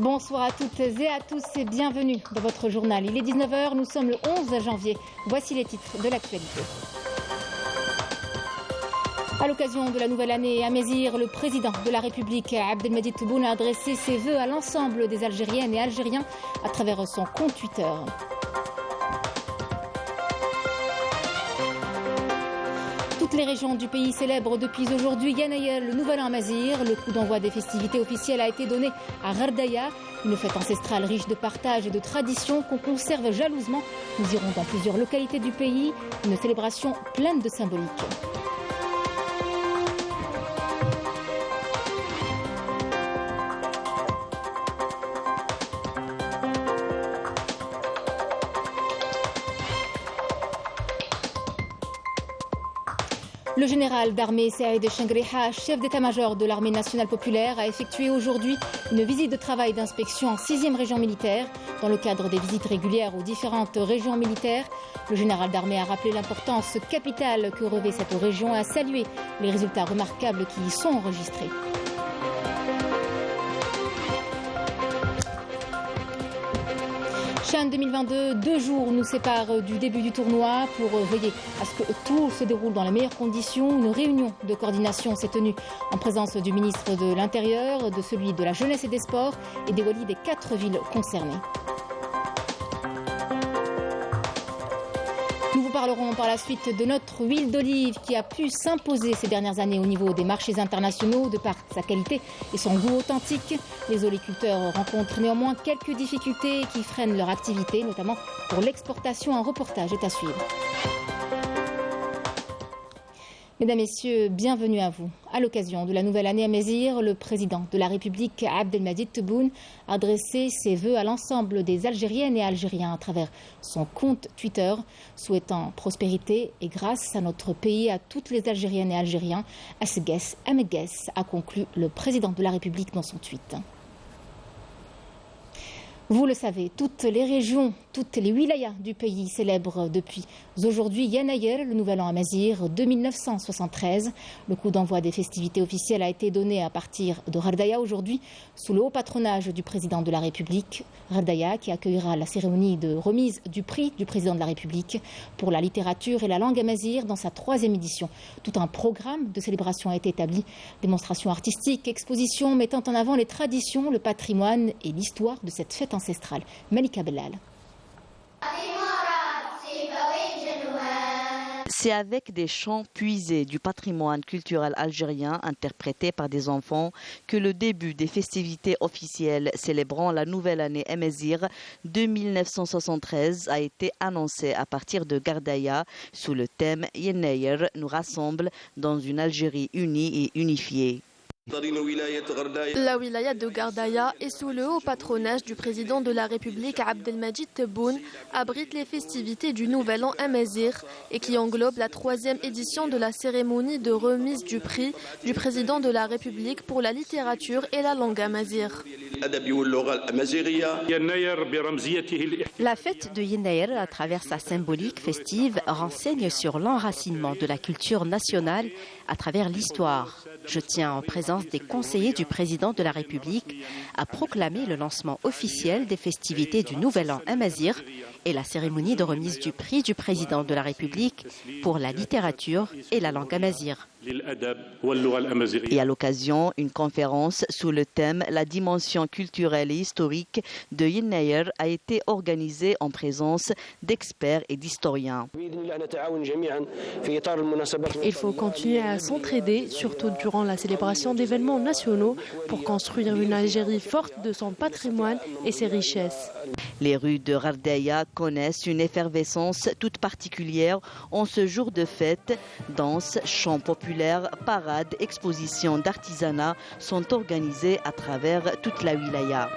Bonsoir à toutes et à tous et bienvenue dans votre journal. Il est 19h, nous sommes le 11 janvier. Voici les titres de l'actualité. À l'occasion de la nouvelle année à Mézir, le président de la République, Abdelmadjid Tebboune, a adressé ses vœux à l'ensemble des Algériennes et Algériens à travers son compte Twitter. Toutes les régions du pays célèbrent depuis aujourd'hui Yanayel, le nouvel an à Mézir. Le coup d'envoi des festivités officielles a été donné à Ghardaya, une fête ancestrale riche de partage et de traditions qu'on conserve jalousement. Nous irons dans plusieurs localités du pays, une célébration pleine de symbolique. Le général d'armée Saïd Chengriha, chef d'état-major de l'armée nationale populaire, a effectué aujourd'hui une visite de travail d'inspection en 6e région militaire. Dans le cadre des visites régulières aux différentes régions militaires, le général d'armée a rappelé l'importance capitale que revêt cette région et a salué les résultats remarquables qui y sont enregistrés. CHAN 2022, 2 jours nous séparent du début du tournoi. Pour veiller à ce que tout se déroule dans les meilleures conditions, une réunion de coordination s'est tenue en présence du ministre de l'Intérieur, de celui de la Jeunesse et des Sports et des walis des 4 villes concernées. Nous vous parlerons par la suite de notre huile d'olive qui a pu s'imposer ces dernières années au niveau des marchés internationaux de par sa qualité et son goût authentique. Les oléiculteurs rencontrent néanmoins quelques difficultés qui freinent leur activité, notamment pour l'exportation. Un reportage est à suivre. Mesdames, Messieurs, bienvenue à vous. À l'occasion de la nouvelle année à Mézir, le président de la République, Abdelmadjid Tebboune, a adressé ses vœux à l'ensemble des Algériennes et Algériens à travers son compte Twitter, souhaitant prospérité et grâce à notre pays, à toutes les Algériennes et Algériens. Assegues, Amegues, a conclu le président de la République dans son tweet. Vous le savez, toutes les régions, toutes les wilayas du pays célèbrent depuis aujourd'hui Yanayel, le nouvel an à Mézir, de 1973. Le coup d'envoi des festivités officielles a été donné à partir de Ghardaya aujourd'hui, sous le haut patronage du président de la République. Ghardaya qui accueillera la cérémonie de remise du prix du président de la République pour la littérature et la langue à Mézir dans sa 3e édition. Tout un programme de célébration a été établi. Démonstrations artistiques, expositions mettant en avant les traditions, le patrimoine et l'histoire de cette fête ancestrale. Malika Bellal. C'est avec des chants puisés du patrimoine culturel algérien interprétés par des enfants que le début des festivités officielles célébrant la nouvelle année à Mézir de 1973 a été annoncé à partir de Ghardaya sous le thème « Yanayel nous rassemble dans une Algérie unie et unifiée ». La wilaya de Ghardaya est sous le haut patronage du président de la République Abdelmadjid Tebboune, abrite les festivités du Nouvel An à Mézir et qui englobe la 3e édition de la cérémonie de remise du prix du président de la République pour la littérature et la langue à Mézir. La fête de Yanayel, à travers sa symbolique festive, renseigne sur l'enracinement de la culture nationale à travers l'histoire. Je tiens en présence des conseillers du président de la République à proclamer le lancement officiel des festivités du Nouvel An à Mézir et la cérémonie de remise du prix du président de la République pour la littérature et la langue amazighe. Et à l'occasion, une conférence sous le thème « La dimension culturelle et historique de Yanayel » a été organisée en présence d'experts et d'historiens. Il faut continuer à s'entraider, surtout durant la célébration d'événements nationaux, pour construire une Algérie forte de son patrimoine et ses richesses. Les rues de Ghardaya connaissent une effervescence toute particulière en ce jour de fête. Danses, chants populaires, parades, expositions d'artisanat sont organisées à travers toute la wilaya.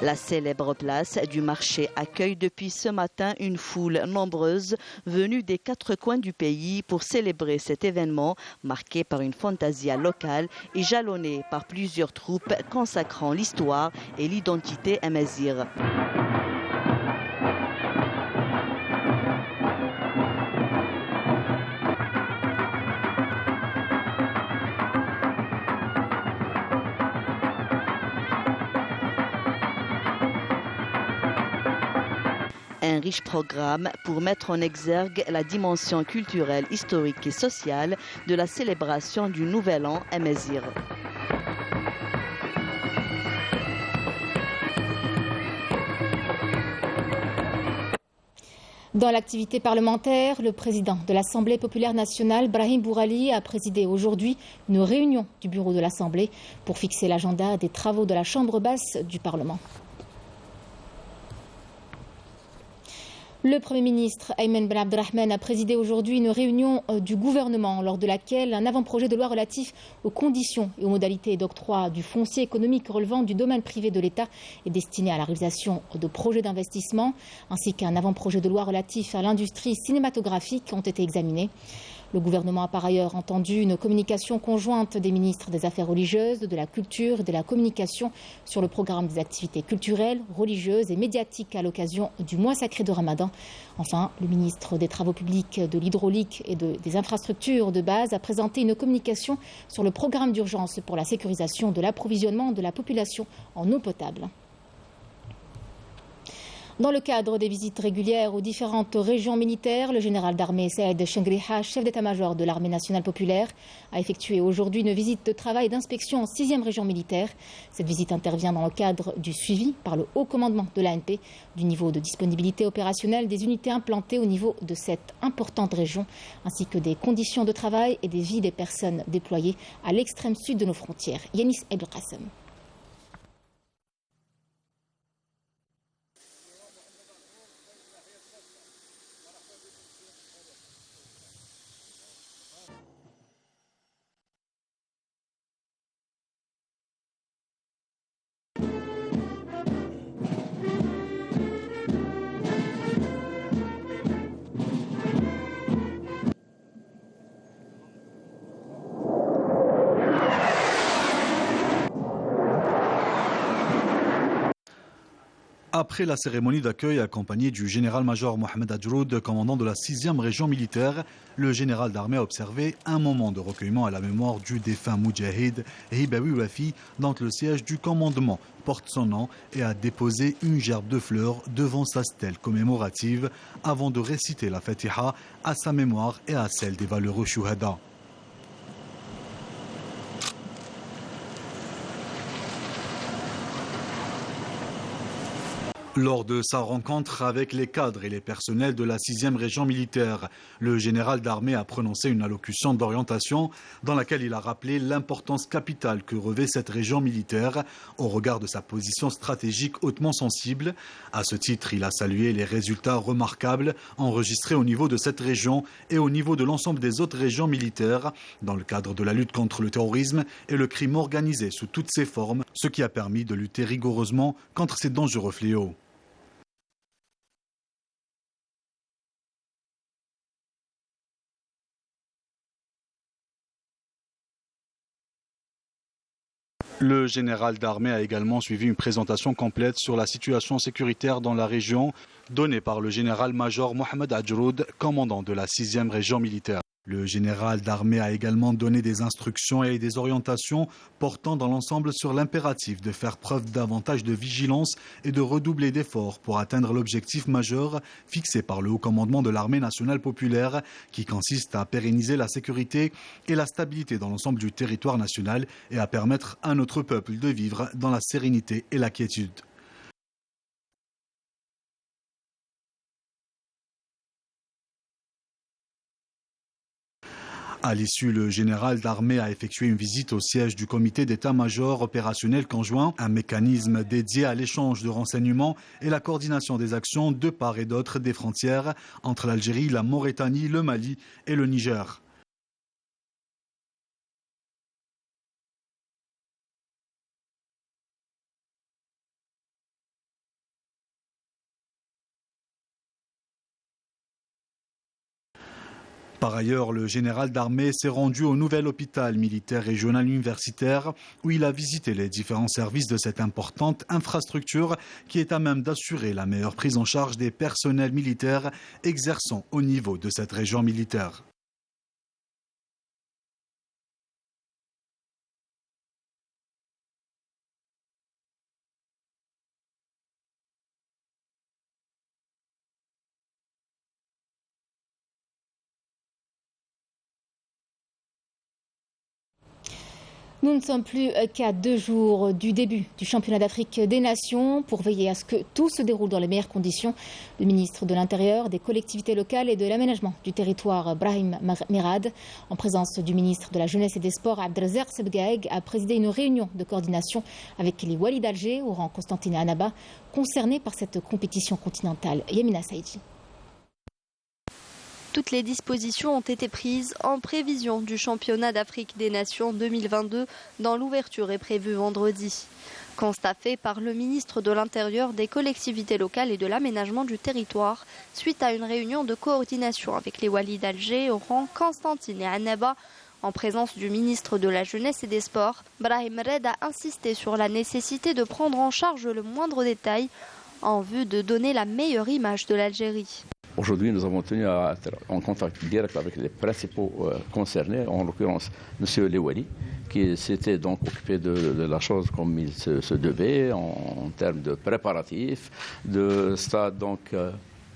La célèbre place du marché accueille depuis ce matin une foule nombreuse venue des 4 coins du pays pour célébrer cet événement marqué par une fantasia locale et jalonné par plusieurs troupes consacrant l'histoire et l'identité amazighe. Un riche programme pour mettre en exergue la dimension culturelle, historique et sociale de la célébration du Nouvel An Amazigh. Dans l'activité parlementaire, le président de l'Assemblée populaire nationale, Brahim Bourali, a présidé aujourd'hui une réunion du bureau de l'Assemblée pour fixer l'agenda des travaux de la Chambre basse du Parlement. Le Premier ministre Ayman Ben Abdelrahman a présidé aujourd'hui une réunion du gouvernement lors de laquelle un avant-projet de loi relatif aux conditions et aux modalités d'octroi du foncier économique relevant du domaine privé de l'État et destiné à la réalisation de projets d'investissement, ainsi qu'un avant-projet de loi relatif à l'industrie cinématographique ont été examinés. Le gouvernement a par ailleurs entendu une communication conjointe des ministres des Affaires religieuses, de la Culture et de la Communication sur le programme des activités culturelles, religieuses et médiatiques à l'occasion du mois sacré de Ramadan. Enfin, le ministre des Travaux publics, de l'Hydraulique et des Infrastructures de base a présenté une communication sur le programme d'urgence pour la sécurisation de l'approvisionnement de la population en eau potable. Dans le cadre des visites régulières aux différentes régions militaires, le général d'armée Saïd Chengriha, chef d'état-major de l'armée nationale populaire, a effectué aujourd'hui une visite de travail et d'inspection en 6e région militaire. Cette visite intervient dans le cadre du suivi par le haut commandement de l'ANP du niveau de disponibilité opérationnelle des unités implantées au niveau de cette importante région, ainsi que des conditions de travail et des vies des personnes déployées à l'extrême sud de nos frontières. Yanis El Qassem. Après la cérémonie d'accueil accompagnée du général-major Mohamed Ajroud, commandant de la 6e région militaire, le général d'armée a observé un moment de recueillement à la mémoire du défunt Moudjahid Hibawi Wafi, dont le siège du commandement porte son nom, et a déposé une gerbe de fleurs devant sa stèle commémorative avant de réciter la Fatiha à sa mémoire et à celle des valeureux Shuhada. Lors de sa rencontre avec les cadres et les personnels de la 6e région militaire, le général d'armée a prononcé une allocution d'orientation dans laquelle il a rappelé l'importance capitale que revêt cette région militaire au regard de sa position stratégique hautement sensible. À ce titre, il a salué les résultats remarquables enregistrés au niveau de cette région et au niveau de l'ensemble des autres régions militaires dans le cadre de la lutte contre le terrorisme et le crime organisé sous toutes ses formes, ce qui a permis de lutter rigoureusement contre ces dangereux fléaux. Le général d'armée a également suivi une présentation complète sur la situation sécuritaire dans la région donnée par le général-major Mohamed Ajroud, commandant de la 6e région militaire. Le général d'armée a également donné des instructions et des orientations portant dans l'ensemble sur l'impératif de faire preuve davantage de vigilance et de redoubler d'efforts pour atteindre l'objectif majeur fixé par le haut commandement de l'armée nationale populaire qui consiste à pérenniser la sécurité et la stabilité dans l'ensemble du territoire national et à permettre à notre peuple de vivre dans la sérénité et la quiétude. À l'issue, le général d'armée a effectué une visite au siège du comité d'état-major opérationnel conjoint, un mécanisme dédié à l'échange de renseignements et la coordination des actions de part et d'autre des frontières entre l'Algérie, la Mauritanie, le Mali et le Niger. Par ailleurs, le général d'armée s'est rendu au nouvel hôpital militaire régional universitaire où il a visité les différents services de cette importante infrastructure qui est à même d'assurer la meilleure prise en charge des personnels militaires exerçant au niveau de cette région militaire. Nous ne sommes plus qu'à 2 jours du début du championnat d'Afrique des Nations. Pour veiller à ce que tout se déroule dans les meilleures conditions, le ministre de l'Intérieur, des collectivités locales et de l'aménagement du territoire, Brahim Merad, en présence du ministre de la Jeunesse et des Sports, Abdelrazak Sebgaeg, a présidé une réunion de coordination avec les Wali d'Alger, au rang Constantine et Annaba, concernés par cette compétition continentale. Yamina Saïdi. Toutes les dispositions ont été prises en prévision du championnat d'Afrique des Nations 2022 dont l'ouverture est prévue vendredi. Constat fait par le ministre de l'Intérieur, des collectivités locales et de l'aménagement du territoire suite à une réunion de coordination avec les Wali d'Alger, Oran, Constantine et Annaba. En présence du ministre de la Jeunesse et des Sports, Brahim Merad a insisté sur la nécessité de prendre en charge le moindre détail en vue de donner la meilleure image de l'Algérie. Aujourd'hui, nous avons tenu à être en contact direct avec les principaux concernés, en l'occurrence M. Lewali, qui s'était donc occupé de la chose comme il se devait, en termes de préparatifs, de stade donc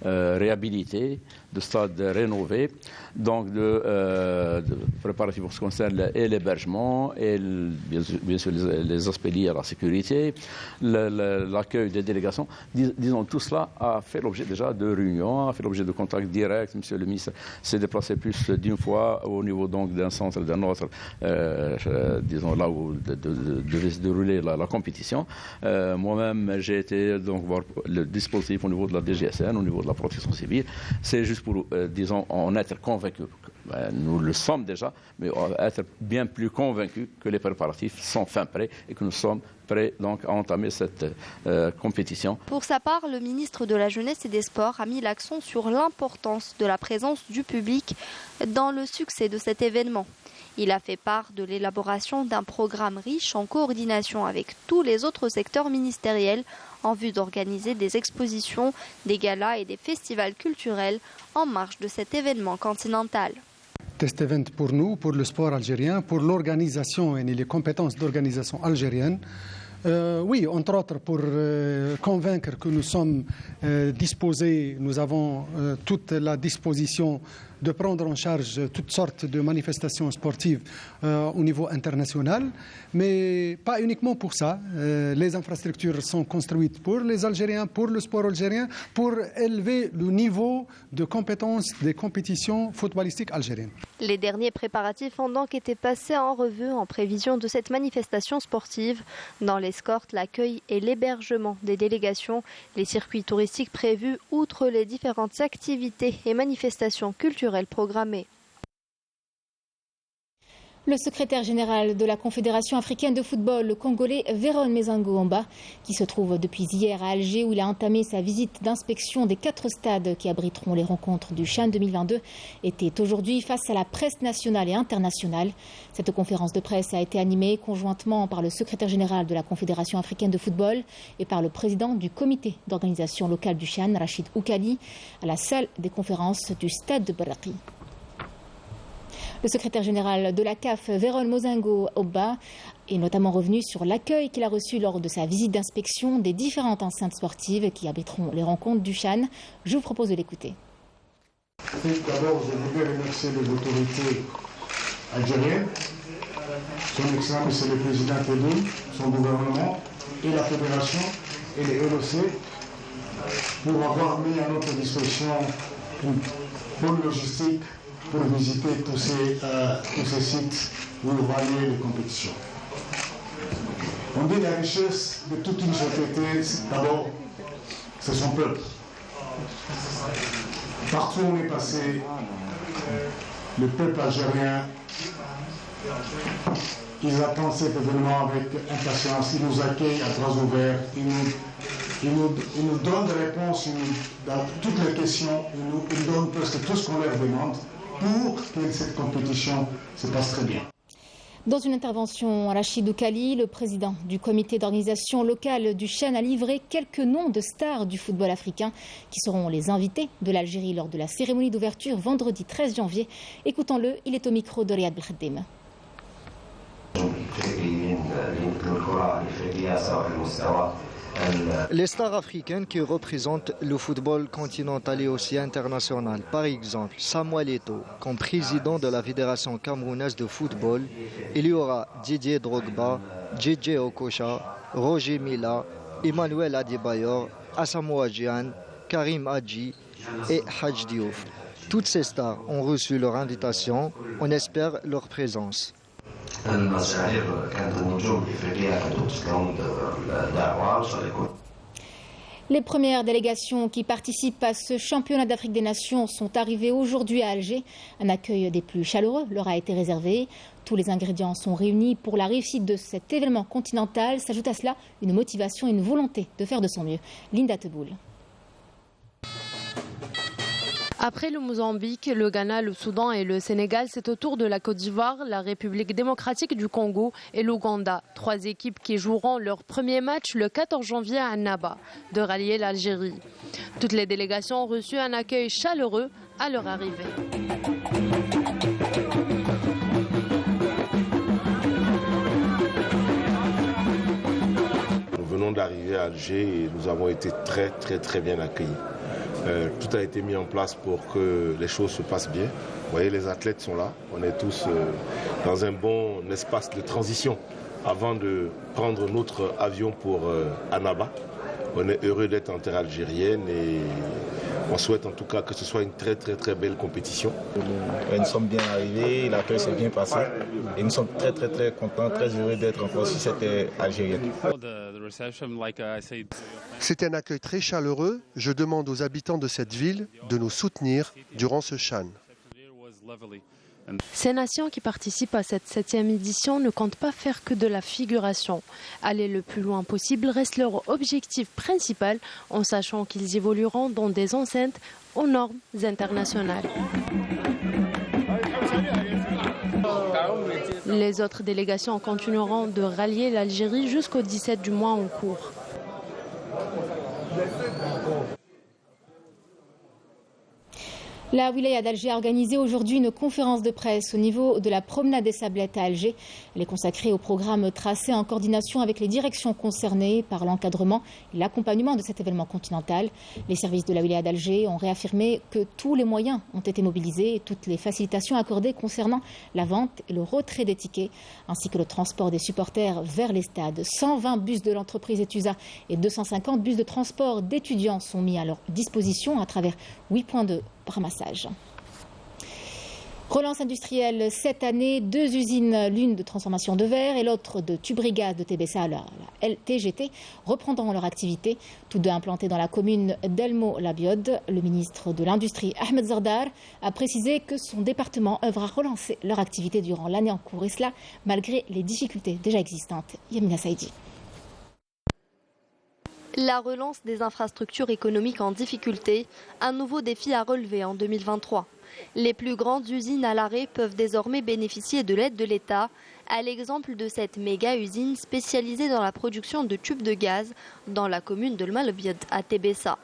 réhabilité, de stade rénové, donc de préparatifs pour ce qui concerne l'hébergement et bien sûr les aspects liés à la sécurité, l'accueil des délégations. Disons, tout cela a fait l'objet déjà de réunions, a fait l'objet de contacts directs. Monsieur le ministre s'est déplacé plus d'une fois au niveau donc d'un centre, d'un autre, disons là où devait se dérouler la compétition. Moi-même, j'ai été donc voir le dispositif au niveau de la DGSN, au niveau de la protection civile. C'est juste pour, disons, en être convaincus. Nous le sommes déjà, mais être bien plus convaincus que les préparatifs sont fin prêts et que nous sommes prêts donc à entamer cette compétition. Pour sa part, le ministre de la Jeunesse et des Sports a mis l'accent sur l'importance de la présence du public dans le succès de cet événement. Il a fait part de l'élaboration d'un programme riche en coordination avec tous les autres secteurs ministériels en vue d'organiser des expositions, des galas et des festivals culturels en marge de cet événement continental. Test event pour nous, pour le sport algérien, pour l'organisation et les compétences d'organisation algérienne. Oui, entre autres pour convaincre que nous sommes disposés, nous avons toute la disposition de prendre en charge toutes sortes de manifestations sportives au niveau international, mais pas uniquement pour ça. Les infrastructures sont construites pour les Algériens, pour le sport algérien, pour élever le niveau de compétences des compétitions footballistiques algériennes. Les derniers préparatifs ont donc été passés en revue en prévision de cette manifestation sportive. Dans l'escorte, l'accueil et l'hébergement des délégations, les circuits touristiques prévus outre les différentes activités et manifestations culturelles programmées. Le secrétaire général de la Confédération africaine de football, le Congolais Véron Mezango-Omba, qui se trouve depuis hier à Alger où il a entamé sa visite d'inspection des 4 stades qui abriteront les rencontres du CHAN 2022, était aujourd'hui face à la presse nationale et internationale. Cette conférence de presse a été animée conjointement par le secrétaire général de la Confédération africaine de football et par le président du comité d'organisation locale du CHAN, Rachid Oukali, à la salle des conférences du stade de Baraki. Le secrétaire général de la CAF, Véron Mezango-Omba, est notamment revenu sur l'accueil qu'il a reçu lors de sa visite d'inspection des différentes enceintes sportives qui abriteront les rencontres du CHAN. Je vous propose de l'écouter. D'abord, je voudrais remercier les autorités algériennes, son Excellence, Monsieur le Président Tebboune, son gouvernement et la Fédération et les LOC pour avoir mis à notre disposition une bonne logistique pour visiter tous ces sites où il va y avoir des compétitions. On dit la richesse de toute une société, d'abord, c'est son peuple. Partout où on est passé, le peuple algérien, ils attendent cet événement avec impatience, ils nous accueillent à bras ouverts, ils nous donnent des réponses dans toutes les questions, ils nous donnent presque tout ce qu'on leur demande pour que cette compétition se passe très bien. Dans une intervention, Rachid Oukali, le président du comité d'organisation locale du CHAN, a livré quelques noms de stars du football africain qui seront les invités de l'Algérie lors de la cérémonie d'ouverture vendredi 13 janvier. Écoutons-le, il est au micro de Riyad Belkhadim. Les stars africaines qui représentent le football continental et aussi international, par exemple Samuel Eto'o, comme président de la Fédération camerounaise de football, il y aura Didier Drogba, JJ Okocha, Roger Mila, Emmanuel Adebayor, Asamoah Gyan, Karim Hadji et Hadj Diouf. Toutes ces stars ont reçu leur invitation, on espère leur présence. Les premières délégations qui participent à ce championnat d'Afrique des Nations sont arrivées aujourd'hui à Alger. Un accueil des plus chaleureux leur a été réservé. Tous les ingrédients sont réunis pour la réussite de cet événement continental. S'ajoute à cela une motivation et une volonté de faire de son mieux. Linda Teboul. Après le Mozambique, le Ghana, le Soudan et le Sénégal, c'est au tour de la Côte d'Ivoire, la République démocratique du Congo et l'Ouganda. 3 équipes qui joueront leur premier match le 14 janvier à Annaba, de rallier l'Algérie. Toutes les délégations ont reçu un accueil chaleureux à leur arrivée. Nous venons d'arriver à Alger et nous avons été très bien accueillis. Tout a été mis en place pour que les choses se passent bien. Vous voyez, les athlètes sont là. On est tous dans un bon espace de transition avant de prendre notre avion pour Annaba. On est heureux d'être en terre algérienne et on souhaite en tout cas que ce soit une très belle compétition. Nous sommes bien arrivés, l'accueil s'est bien passé et nous sommes très contents, très heureux d'être encore sur cette terre algérienne. C'est un accueil très chaleureux. Je demande aux habitants de cette ville de nous soutenir durant ce Chan. Ces nations qui participent à cette 7e édition ne comptent pas faire que de la figuration. Aller le plus loin possible reste leur objectif principal, en sachant qu'ils évolueront dans des enceintes aux normes internationales. Les autres délégations continueront de rallier l'Algérie jusqu'au 17 du mois en cours. La wilaya d'Alger a organisé aujourd'hui une conférence de presse au niveau de la promenade des Sablettes à Alger. Elle est consacrée au programme tracé en coordination avec les directions concernées par l'encadrement et l'accompagnement de cet événement continental. Les services de la wilaya d'Alger ont réaffirmé que tous les moyens ont été mobilisés et toutes les facilitations accordées concernant la vente et le retrait des tickets, ainsi que le transport des supporters vers les stades. 120 bus de l'entreprise Etusa et 250 bus de transport d'étudiants sont mis à leur disposition à travers 8 points de ramassage. Relance industrielle cette année, 2 usines, l'une de transformation de verre et l'autre de tubrigaz de TBSA, la LTGT, reprendront leur activité, tous deux implantés dans la commune d'Elmo-la-Biode. Le ministre de l'Industrie, Ahmed Zardar, a précisé que son département œuvre à relancer leur activité durant l'année en cours, et cela malgré les difficultés déjà existantes. Yamina Saïdi. La relance des infrastructures économiques en difficulté, un nouveau défi à relever en 2023. Les plus grandes usines à l'arrêt peuvent désormais bénéficier de l'aide de l'État, à l'exemple de cette méga-usine spécialisée dans la production de tubes de gaz dans la commune de Elmo-la-Biode à Tébessa.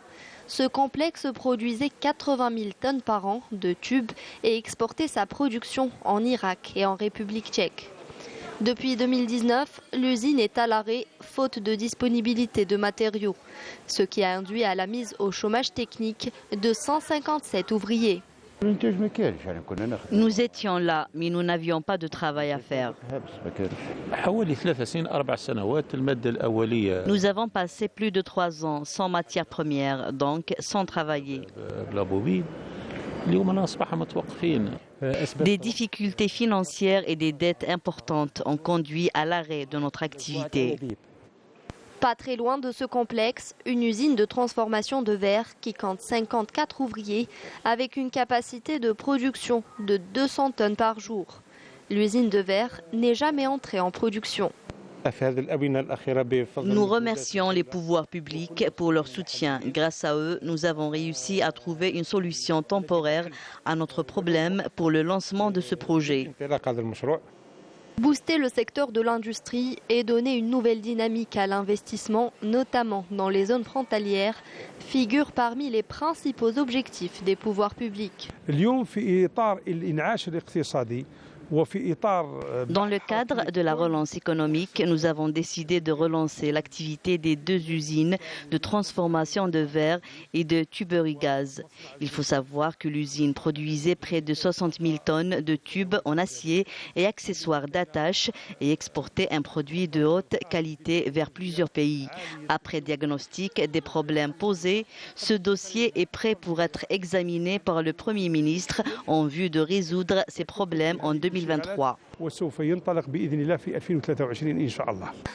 Ce complexe produisait 80 000 tonnes par an de tubes et exportait sa production en Irak et en République tchèque. Depuis 2019, l'usine est à l'arrêt faute de disponibilité de matériaux, ce qui a induit à la mise au chômage technique de 157 ouvriers. Nous étions là, mais nous n'avions pas de travail à faire. Nous avons passé plus de 3 ans sans matière première, donc sans travailler. Des difficultés financières et des dettes importantes ont conduit à l'arrêt de notre activité. Pas très loin de ce complexe, une usine de transformation de verre qui compte 54 ouvriers avec une capacité de production de 200 tonnes par jour. L'usine de verre n'est jamais entrée en production. Nous remercions les pouvoirs publics pour leur soutien. Grâce à eux, nous avons réussi à trouver une solution temporaire à notre problème pour le lancement de ce projet. Booster le secteur de l'industrie et donner une nouvelle dynamique à l'investissement, notamment dans les zones frontalières, figure parmi les principaux objectifs des pouvoirs publics. Dans le cadre de la relance économique, nous avons décidé de relancer l'activité des 2 usines de transformation de verre et de tuberie gaz. Il faut savoir que l'usine produisait près de 60 000 tonnes de tubes en acier et accessoires d'attache et exportait un produit de haute qualité vers plusieurs pays. Après diagnostic des problèmes posés, ce dossier est prêt pour être examiné par le Premier ministre en vue de résoudre ces problèmes en 2023.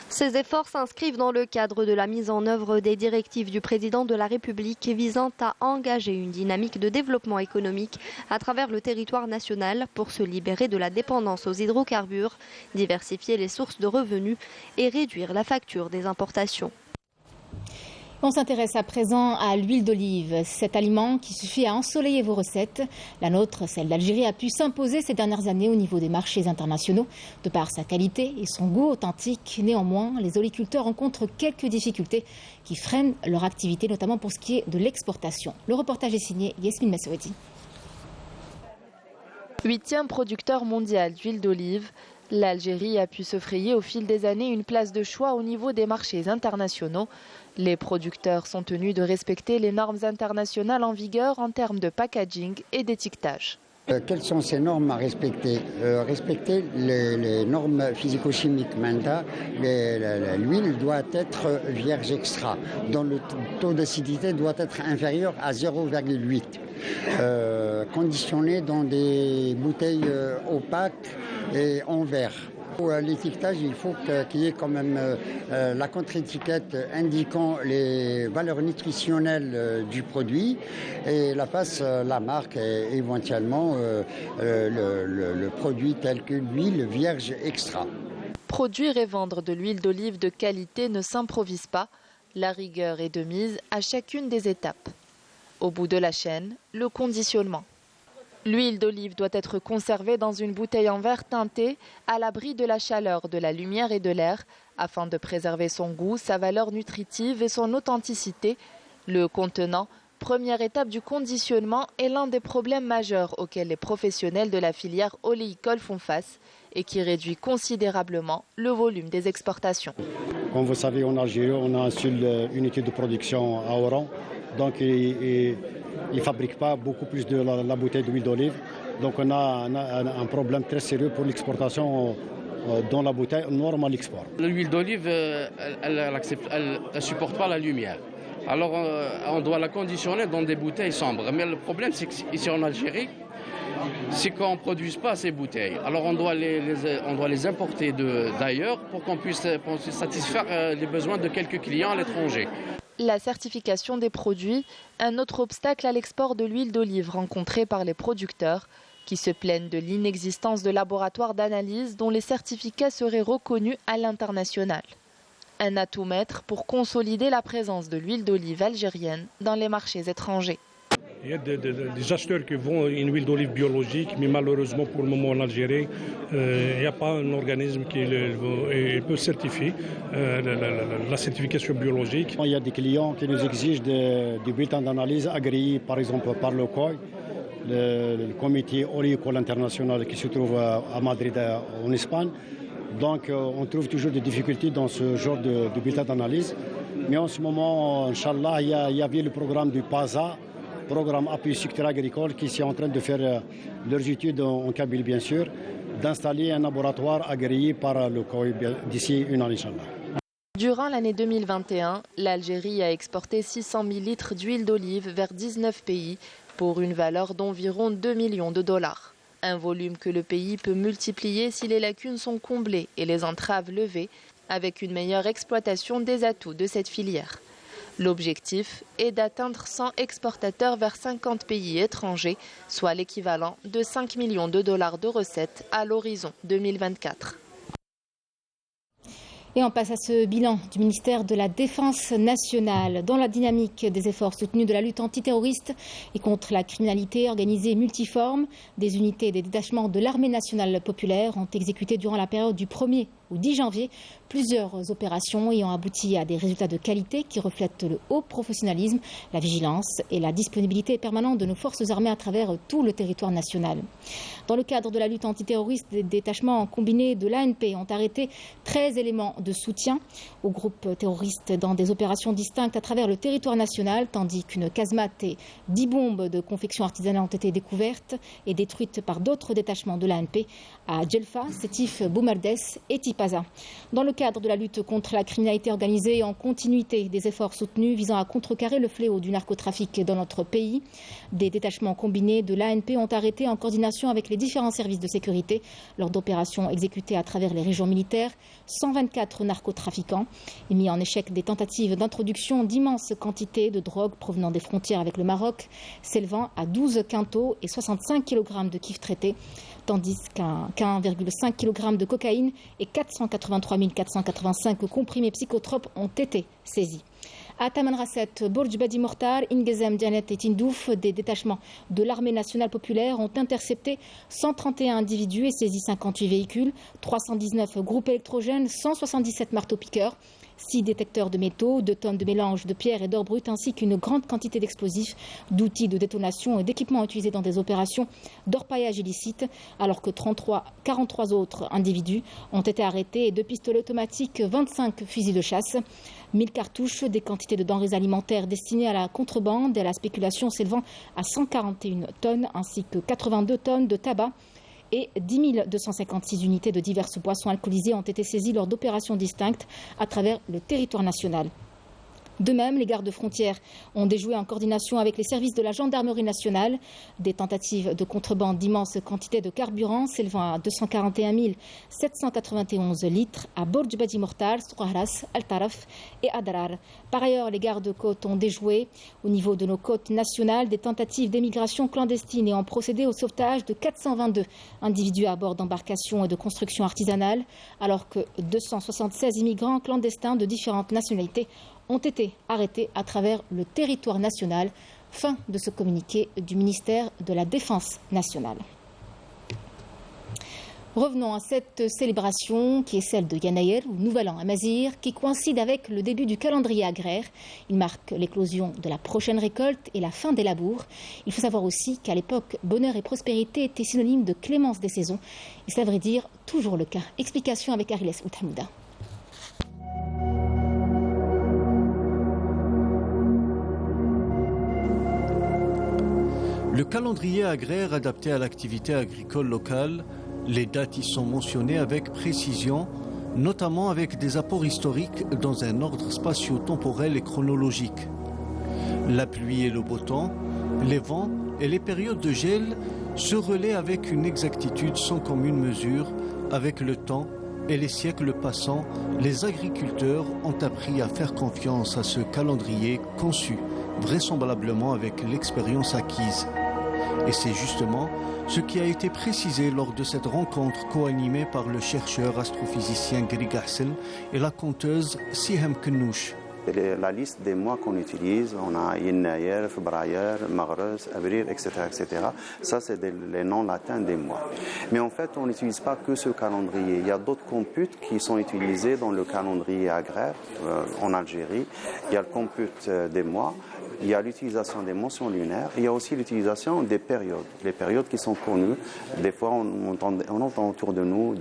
Ces efforts s'inscrivent dans le cadre de la mise en œuvre des directives du président de la République visant à engager une dynamique de développement économique à travers le territoire national pour se libérer de la dépendance aux hydrocarbures, diversifier les sources de revenus et réduire la facture des importations. On s'intéresse à présent à l'huile d'olive, cet aliment qui suffit à ensoleiller vos recettes. La nôtre, celle d'Algérie, a pu s'imposer ces dernières années au niveau des marchés internationaux de par sa qualité et son goût authentique. Néanmoins, les oliculteurs rencontrent quelques difficultés qui freinent leur activité, notamment pour ce qui est de l'exportation. Le reportage est signé Yasmine Massoudi. 8e producteur mondial d'huile d'olive, l'Algérie a pu se frayer au fil des années une place de choix au niveau des marchés internationaux. Les producteurs sont tenus de respecter les normes internationales en vigueur en termes de packaging et d'étiquetage. Quelles sont ces normes à respecter? Respecter les normes physico-chimiques. Maintenant, l'huile doit être vierge extra, dont le taux d'acidité doit être inférieur à 0,8. Conditionnée dans des bouteilles opaques et en verre. L'étiquetage, il faut qu'il y ait quand même la contre-étiquette indiquant les valeurs nutritionnelles du produit et la face, la marque et éventuellement le produit tel que l'huile vierge extra. Produire et vendre de l'huile d'olive de qualité ne s'improvise pas. La rigueur est de mise à chacune des étapes. Au bout de la chaîne, le conditionnement. L'huile d'olive doit être conservée dans une bouteille en verre teintée à l'abri de la chaleur, de la lumière et de l'air afin de préserver son goût, sa valeur nutritive et son authenticité. Le contenant, première étape du conditionnement, est l'un des problèmes majeurs auxquels les professionnels de la filière oléicole font face et qui réduit considérablement le volume des exportations. Comme vous savez, en Algérie, on a une seule unité de production à Oran. Donc, il ne fabrique pas beaucoup plus de la bouteille d'huile d'olive. Donc, on a un problème très sérieux pour l'exportation dans la bouteille normale export. L'huile d'olive, elle ne supporte pas la lumière. Alors, on doit la conditionner dans des bouteilles sombres. Mais le problème, c'est qu'ici en Algérie, c'est qu'on ne produise pas ces bouteilles. Alors, on doit les importer d'ailleurs pour qu'on puisse satisfaire les besoins de quelques clients à l'étranger. La certification des produits, un autre obstacle à l'export de l'huile d'olive rencontré par les producteurs qui se plaignent de l'inexistence de laboratoires d'analyse dont les certificats seraient reconnus à l'international. Un atout maître pour consolider la présence de l'huile d'olive algérienne dans les marchés étrangers. Il y a des acheteurs qui vendent une huile d'olive biologique, mais malheureusement pour le moment en Algérie, il n'y a pas un organisme qui peut certifier la certification biologique. Il y a des clients qui nous exigent des bulletins d'analyse agréés par exemple par le COI, le comité oléicole international qui se trouve à Madrid en Espagne. Donc on trouve toujours des difficultés dans ce genre de bulletins d'analyse. Mais en ce moment, Inch'Allah, il y avait le programme du PASA, programme appui secteur agricole, qui est en train de faire leurs études en Kabylie, bien sûr, d'installer un laboratoire agréé par le COI d'ici une année, Inch'Allah. Durant l'année 2021, l'Algérie a exporté 600 000 litres d'huile d'olive vers 19 pays pour une valeur d'environ 2 millions de dollars. Un volume que le pays peut multiplier si les lacunes sont comblées et les entraves levées, avec une meilleure exploitation des atouts de cette filière. L'objectif est d'atteindre 100 exportateurs vers 50 pays étrangers, soit l'équivalent de 5 millions de dollars de recettes à l'horizon 2024. Et on passe à ce bilan du ministère de la Défense nationale. Dans la dynamique des efforts soutenus de la lutte antiterroriste et contre la criminalité organisée multiforme, des unités et des détachements de l'armée nationale populaire ont exécuté durant la période du 1er au 10 janvier. Plusieurs opérations ayant abouti à des résultats de qualité qui reflètent le haut professionnalisme, la vigilance et la disponibilité permanente de nos forces armées à travers tout le territoire national. Dans le cadre de la lutte antiterroriste, des détachements combinés de l'ANP ont arrêté 13 éléments de soutien au groupe terroriste dans des opérations distinctes à travers le territoire national, tandis qu'une casemate et 10 bombes de confection artisanale ont été découvertes et détruites par d'autres détachements de l'ANP à Djelfa, Sétif, Boumardès et Tipaza. Dans le cadre de la lutte contre la criminalité organisée, en continuité des efforts soutenus visant à contrecarrer le fléau du narcotrafic dans notre pays, des détachements combinés de l'ANP ont arrêté en coordination avec les différents services de sécurité lors d'opérations exécutées à travers les régions militaires 124 narcotrafiquants et mis en échec des tentatives d'introduction d'immenses quantités de drogue provenant des frontières avec le Maroc, s'élevant à 12 quintaux et 65 kg de kiff traité, tandis qu'1,5 kg de cocaïne et 483 485 comprimés psychotropes ont été saisis. À Tamanrasset, Borj Badi Mortar, Ingezem, Dianet et Tindouf, des détachements de l'armée nationale populaire ont intercepté 131 individus et saisi 58 véhicules, 319 groupes électrogènes, 177 marteaux-piqueurs, 6 détecteurs de métaux, 2 tonnes de mélange de pierre et d'or brut ainsi qu'une grande quantité d'explosifs, d'outils de détonation et d'équipements utilisés dans des opérations d'orpaillage illicite, alors que 43 autres individus ont été arrêtés et 2 pistolets automatiques, 25 fusils de chasse, 1000 cartouches, des quantités de denrées alimentaires destinées à la contrebande et à la spéculation s'élevant à 141 tonnes ainsi que 82 tonnes de tabac et 10 256 unités de diverses boissons alcoolisées ont été saisies lors d'opérations distinctes à travers le territoire national. De même, les gardes-frontières ont déjoué en coordination avec les services de la gendarmerie nationale des tentatives de contrebande d'immenses quantités de carburant s'élevant à 241 791 litres à Borj Badi Mortar, Souharas, Al-Taraf et Adrar. Par ailleurs, les gardes-côtes ont déjoué au niveau de nos côtes nationales des tentatives d'émigration clandestine et ont procédé au sauvetage de 422 individus à bord d'embarcations et de constructions artisanales, alors que 276 immigrants clandestins de différentes nationalités ont été arrêtés à travers le territoire national. Fin de ce communiqué du ministère de la Défense nationale. Revenons à cette célébration qui est celle de Yanaïr, ou Nouvel An Amazigh, qui coïncide avec le début du calendrier agraire. Il marque l'éclosion de la prochaine récolte et la fin des labours. Il faut savoir aussi qu'à l'époque, bonheur et prospérité étaient synonymes de clémence des saisons. Et c'est à vrai dire toujours le cas. Explication avec Ariles Outhamouda. Le calendrier agraire adapté à l'activité agricole locale, les dates y sont mentionnées avec précision, notamment avec des apports historiques dans un ordre spatio-temporel et chronologique. La pluie et le beau temps, les vents et les périodes de gel se relaient avec une exactitude sans commune mesure. Avec le temps et les siècles passants, les agriculteurs ont appris à faire confiance à ce calendrier conçu, vraisemblablement avec l'expérience acquise. Et c'est justement ce qui a été précisé lors de cette rencontre co-animée par le chercheur astrophysicien Grig Hassel et la conteuse Sihem Knouch. La liste des mois qu'on utilise, on a Yanaïr, Février, Mars, Avril, etc., etc. Ça, c'est les noms latins des mois. Mais en fait, on n'utilise pas que ce calendrier. Il y a d'autres computes qui sont utilisés dans le calendrier agraire en Algérie. Il y a le compute des mois. Il y a l'utilisation des mentions lunaires, il y a aussi l'utilisation des périodes, les périodes qui sont connues. Des fois, on entend autour de nous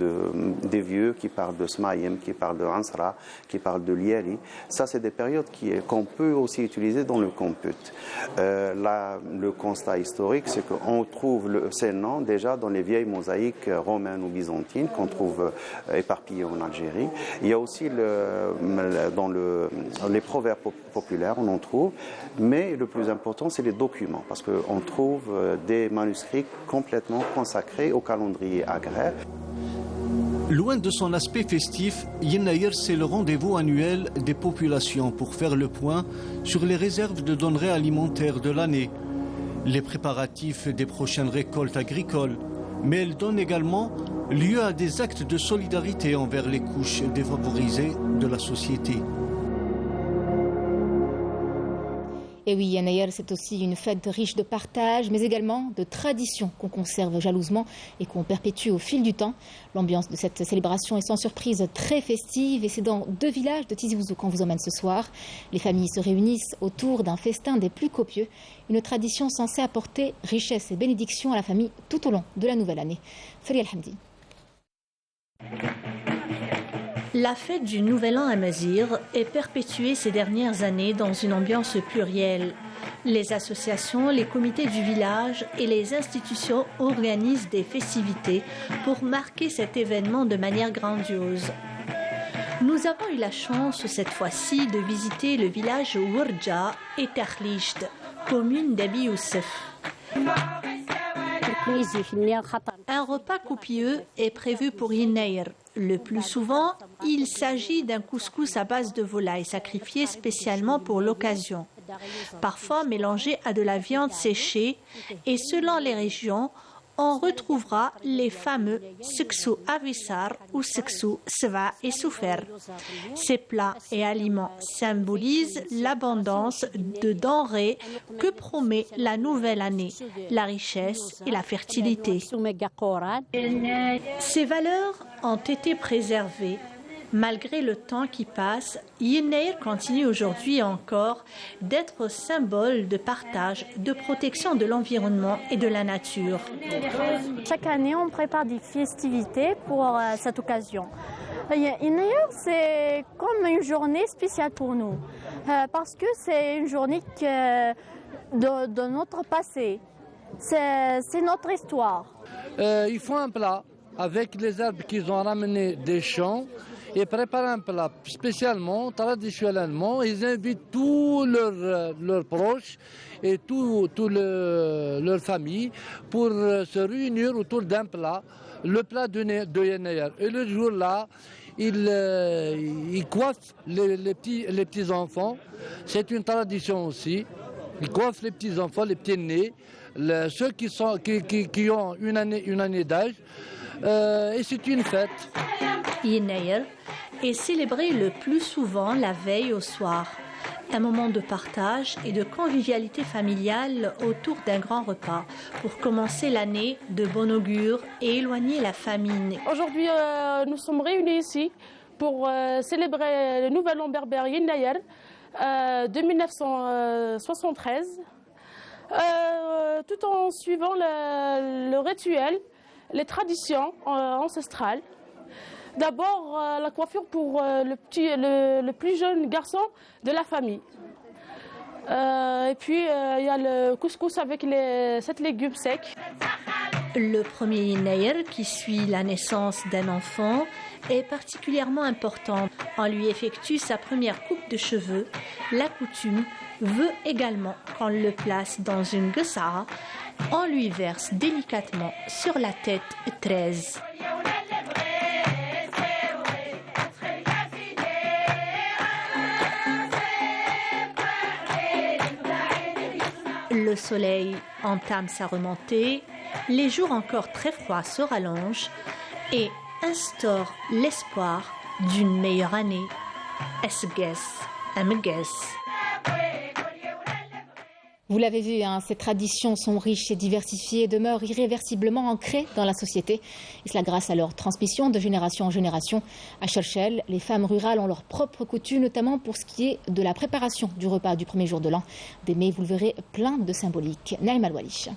des vieux qui parlent de Smaïm, qui parlent de Ansra, qui parlent de Lieli. Ça, c'est des périodes qu'on peut aussi utiliser dans le compute. Le constat historique, c'est qu'on trouve ces noms déjà dans les vieilles mosaïques romaines ou byzantines qu'on trouve éparpillées en Algérie. Il y a aussi dans les proverbes populaires, on en trouve. Mais le plus important, c'est les documents, parce qu'on trouve des manuscrits complètement consacrés au calendrier agraire. Loin de son aspect festif, Yanaïr, c'est le rendez-vous annuel des populations pour faire le point sur les réserves de denrées alimentaires de l'année, les préparatifs des prochaines récoltes agricoles, mais elle donne également lieu à des actes de solidarité envers les couches défavorisées de la société. Et oui, Yennayer, c'est aussi une fête riche de partage, mais également de traditions qu'on conserve jalousement et qu'on perpétue au fil du temps. L'ambiance de cette célébration est sans surprise très festive et c'est dans 2 villages de Tizi Ouzou qu'on vous emmène ce soir. Les familles se réunissent autour d'un festin des plus copieux, une tradition censée apporter richesse et bénédiction à la famille tout au long de la nouvelle année. Faria Al-Hamdi. La fête du Nouvel An à Mazir est perpétuée ces dernières années dans une ambiance plurielle. Les associations, les comités du village et les institutions organisent des festivités pour marquer cet événement de manière grandiose. Nous avons eu la chance cette fois-ci de visiter le village Wurdja et Takhlijd, commune d'Abi Youssef. Un repas copieux est prévu pour Yennayer. Le plus souvent, il s'agit d'un couscous à base de volaille sacrifié spécialement pour l'occasion, parfois mélangé à de la viande séchée, et selon les régions, on retrouvera les fameux seksou avissar ou seksou seva et soufer. Ces plats et aliments symbolisent l'abondance de denrées que promet la nouvelle année, la richesse et la fertilité. Ces valeurs ont été préservées. Malgré le temps qui passe, Yennayer continue aujourd'hui encore d'être symbole de partage, de protection de l'environnement et de la nature. Chaque année, on prépare des festivités pour cette occasion. Yennayer, c'est comme une journée spéciale pour nous, parce que c'est une journée de notre passé, c'est notre histoire. Ils font un plat avec les herbes qu'ils ont ramenées des champs. Ils préparent un plat spécialement, traditionnellement. Ils invitent tous leurs proches et toute leur famille pour se réunir autour d'un plat, le plat de Yennayer. Et le jour-là, ils coiffent les petits-enfants. C'est une tradition aussi. Ils coiffent les petits-enfants, les petits-nés, ceux qui ont une année d'âge. Et c'est une fête. Yennayer est célébré le plus souvent la veille au soir. Un moment de partage et de convivialité familiale autour d'un grand repas pour commencer l'année de bon augure et éloigner la famine. Aujourd'hui, nous sommes réunis ici pour célébrer le Nouvel An berbère Yennayer de 1973, tout en suivant le rituel, les traditions ancestrales. D'abord, la coiffure pour le plus jeune garçon de la famille. Et puis, il y a le couscous avec 7 légumes secs. Le premier Yennayer, qui suit la naissance d'un enfant, est particulièrement important. On lui effectue sa première coupe de cheveux. La coutume veut également qu'on le place dans une gessa'a. On lui verse délicatement sur la tête 13. Le soleil entame sa remontée, les jours encore très froids se rallongent et instaurent l'espoir d'une meilleure année. Esgues, amgues. Vous l'avez vu, ces traditions sont riches et diversifiées et demeurent irréversiblement ancrées dans la société. Et cela grâce à leur transmission de génération en génération. À Chelchel, les femmes rurales ont leurs propres coutumes, notamment pour ce qui est de la préparation du repas du premier jour de l'an. Des mets, vous le verrez, plein de symboliques. Naïm Al-Walish.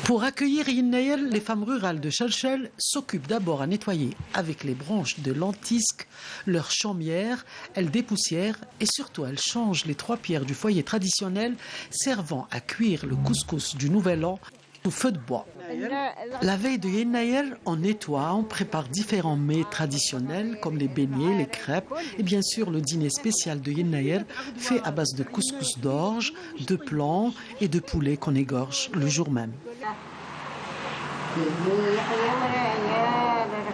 Pour accueillir Yennayer, les femmes rurales de Chelchel s'occupent d'abord à nettoyer avec les branches de lentisque leur chaumière. Elles dépoussièrent et surtout elles changent les 3 pierres du foyer traditionnel servant à cuire le couscous du Nouvel An au feu de bois. La veille de Yennayer, on nettoie, on prépare différents mets traditionnels comme les beignets, les crêpes et bien sûr le dîner spécial de Yennayer fait à base de couscous d'orge, de plans et de poulet qu'on égorge le jour même.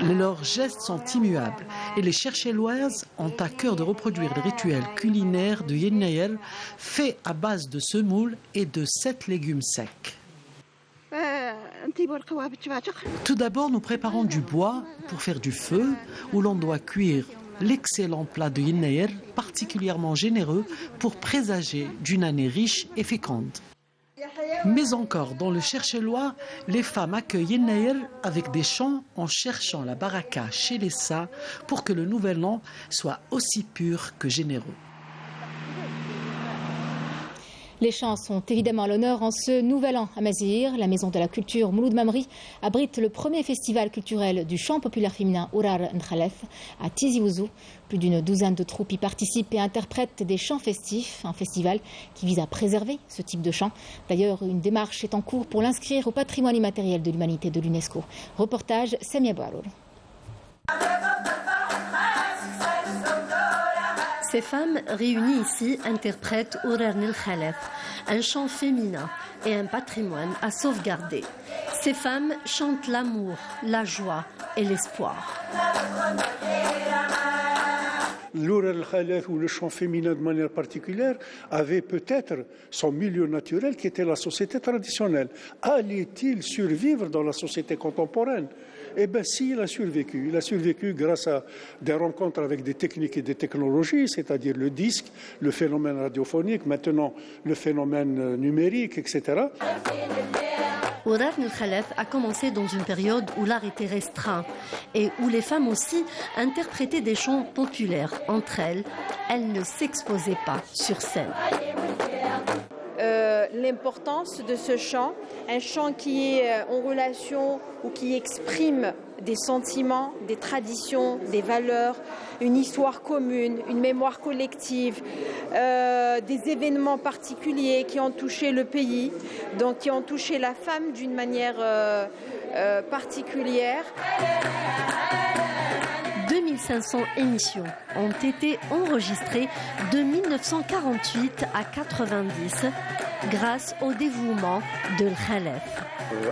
Leurs gestes sont immuables et les Chercheloises ont à cœur de reproduire le rituel culinaire de Yennayer fait à base de semoule et de 7 légumes secs. Tout d'abord, nous préparons du bois pour faire du feu où l'on doit cuire l'excellent plat de Yennayer, particulièrement généreux pour présager d'une année riche et féconde. Mais encore, dans le Cherchelois, les femmes accueillent Yennayer avec des chants en cherchant la baraka chez les Sa pour que le nouvel an soit aussi pur que généreux. Les chants sont évidemment à l'honneur en ce nouvel an à Mazir. La Maison de la Culture Mouloud Mamri abrite le premier festival culturel du chant populaire féminin Ourar Nkhalef à Tizi Ouzou. Plus d'une douzaine de troupes y participent et interprètent des chants festifs. Un festival qui vise à préserver ce type de chant. D'ailleurs, une démarche est en cours pour l'inscrire au patrimoine immatériel de l'humanité de l'UNESCO. Reportage Samia Baroul. Ces femmes réunies ici interprètent Ourar Nkhalef, un chant féminin et un patrimoine à sauvegarder. Ces femmes chantent l'amour, la joie et l'espoir. L'Ourar Nkhalef ou le chant féminin de manière particulière avait peut-être son milieu naturel qui était la société traditionnelle. Allait-il survivre dans la société contemporaine ? Eh bien, si, il a survécu. Il a survécu grâce à des rencontres avec des techniques et des technologies, c'est-à-dire le disque, le phénomène radiophonique, maintenant le phénomène numérique, etc. Ourar Nkhalef a commencé dans une période où l'art était restreint et où les femmes aussi interprétaient des chants populaires. Entre elles, elles ne s'exposaient pas sur scène. L'importance de ce chant, un chant qui est en relation ou qui exprime des sentiments, des traditions, des valeurs, une histoire commune, une mémoire collective, des événements particuliers qui ont touché le pays, donc qui ont touché la femme d'une manière particulière. 2500 émissions ont été enregistrées de 1948 à 90 grâce au dévouement de Nkhalef.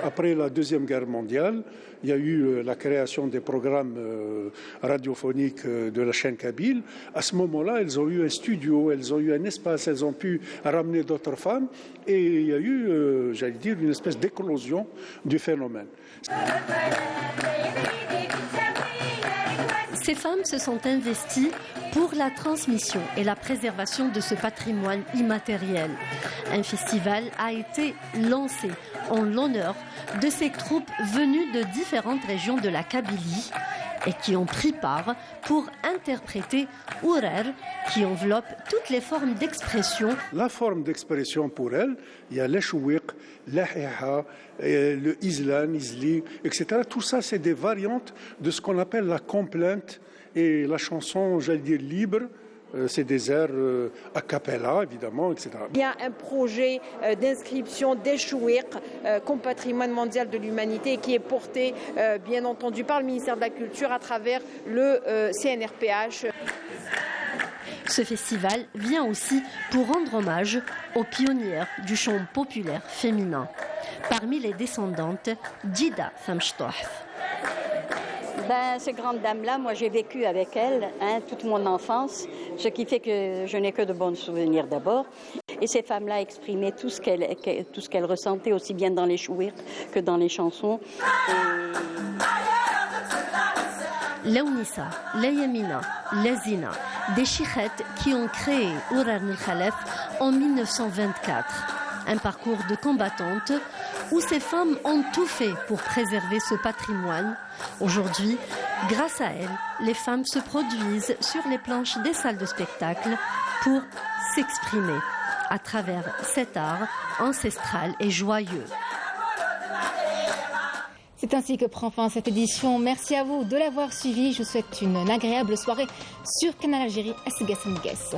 Après la Deuxième Guerre mondiale, il y a eu la création des programmes radiophoniques de la chaîne Kabyle. À ce moment-là, elles ont eu un studio, elles ont eu un espace, elles ont pu ramener d'autres femmes et il y a eu, j'allais dire, une espèce d'éclosion du phénomène. Ces femmes se sont investies pour la transmission et la préservation de ce patrimoine immatériel. Un festival a été lancé en l'honneur de ces troupes venues de différentes régions de la Kabylie et qui ont pris part pour interpréter Ourar, qui enveloppe toutes les formes d'expression. La forme d'expression pour elle, il y a l'eshouiq, l'ahiha, le islan, isli, etc. Tout ça, c'est des variantes de ce qu'on appelle la complainte et la chanson, j'allais dire, libre. C'est des airs a cappella, évidemment, etc. Il y a un projet d'inscription d'eshouiq comme patrimoine mondial de l'humanité qui est porté, bien entendu, par le ministère de la Culture à travers le CNRPH. Ce festival vient aussi pour rendre hommage aux pionnières du chant populaire féminin. Parmi les descendantes, Djida Famchtouhf. Ces grandes dames-là, moi j'ai vécu avec elles toute mon enfance, ce qui fait que je n'ai que de bons souvenirs d'abord. Et ces femmes-là exprimaient tout ce qu'elles ressentaient aussi bien dans les chouirs que dans les chansons. Laounissa, Layamina, Lazina, des chichettes qui ont créé Ourar Nkhalef en 1924. Un parcours de combattantes où ces femmes ont tout fait pour préserver ce patrimoine. Aujourd'hui, grâce à elles, les femmes se produisent sur les planches des salles de spectacle pour s'exprimer à travers cet art ancestral et joyeux. C'est ainsi que prend fin cette édition. Merci à vous de l'avoir suivi. Je vous souhaite une agréable soirée sur Canal Algérie. Assegas.